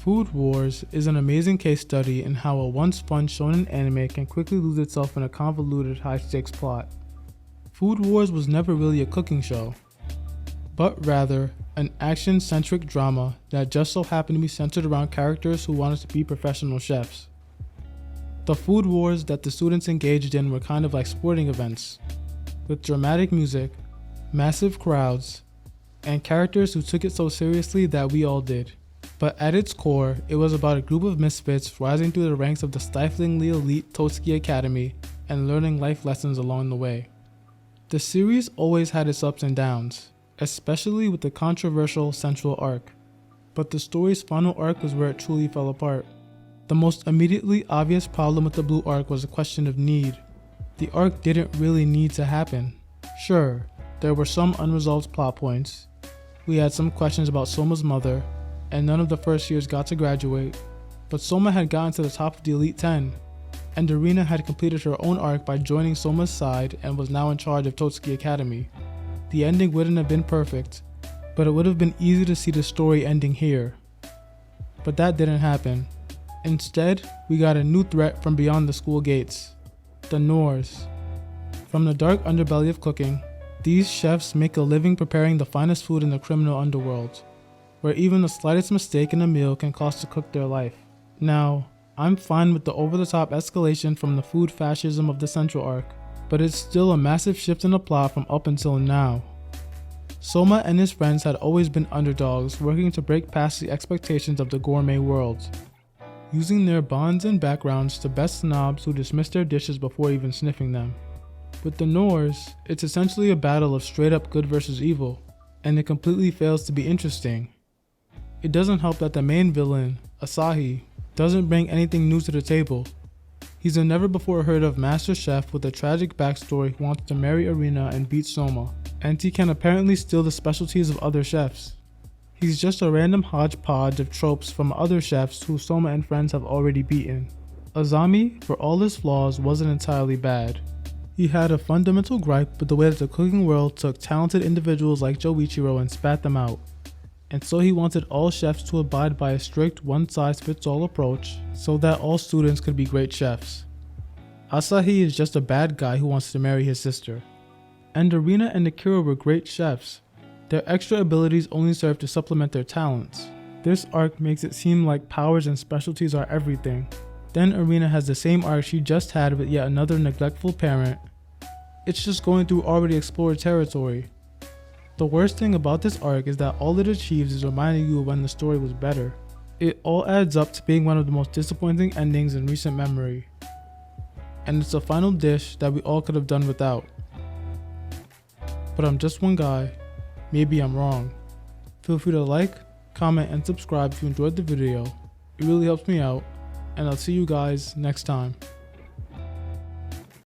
Food Wars is an amazing case study in how a once fun shonen anime can quickly lose itself in a convoluted high-stakes plot. Food Wars was never really a cooking show, but rather an action-centric drama that just so happened to be centered around characters who wanted to be professional chefs. The food wars that the students engaged in were kind of like sporting events, with dramatic music, massive crowds, and characters who took it so seriously that we all did. But at its core, it was about a group of misfits rising through the ranks of the stiflingly elite Totsuki Academy and learning life lessons along the way. The series always had its ups and downs, especially with the controversial central arc, but the story's final arc was where it truly fell apart. The most immediately obvious problem with the blue arc was a question of need. The arc didn't really need to happen. Sure, there were some unresolved plot points. We had some questions about Soma's mother, and none of the first years got to graduate, but Soma had gotten to the top of the Elite 10, and Erina had completed her own arc by joining Soma's side and was now in charge of Totsuki Academy. The ending wouldn't have been perfect, but it would have been easy to see the story ending here. But that didn't happen. Instead, we got a new threat from beyond the school gates, the Noors. From the dark underbelly of cooking, these chefs make a living preparing the finest food in the criminal underworld, where even the slightest mistake in a meal can cost the cook their life. Now, I'm fine with the over-the-top escalation from the food fascism of the central arc, but it's still a massive shift in the plot from up until now. Soma and his friends had always been underdogs working to break past the expectations of the gourmet world, using their bonds and backgrounds to best snobs who dismiss their dishes before even sniffing them. With the Noors, it's essentially a battle of straight up good versus evil, and it completely fails to be interesting. It doesn't help that the main villain, Asahi, doesn't bring anything new to the table. He's a never before heard of master chef with a tragic backstory who wants to marry Erina and beat Soma, and he can apparently steal the specialties of other chefs. He's just a random hodgepodge of tropes from other chefs who Soma and friends have already beaten. Azami, for all his flaws, wasn't entirely bad. He had a fundamental gripe with the way that the cooking world took talented individuals like Joichiro and spat them out, and so he wanted all chefs to abide by a strict one-size-fits-all approach so that all students could be great chefs. Asahi is just a bad guy who wants to marry his sister. And Erina and Akira were great chefs. Their extra abilities only serve to supplement their talents. This arc makes it seem like powers and specialties are everything. Then Erina has the same arc she just had with yet another neglectful parent. It's just going through already explored territory. The worst thing about this arc is that all it achieves is reminding you of when the story was better. It all adds up to being one of the most disappointing endings in recent memory. And it's a final dish that we all could have done without. But I'm just one guy. Maybe I'm wrong. Feel free to like, comment, and subscribe if you enjoyed the video. It really helps me out, and I'll see you guys next time.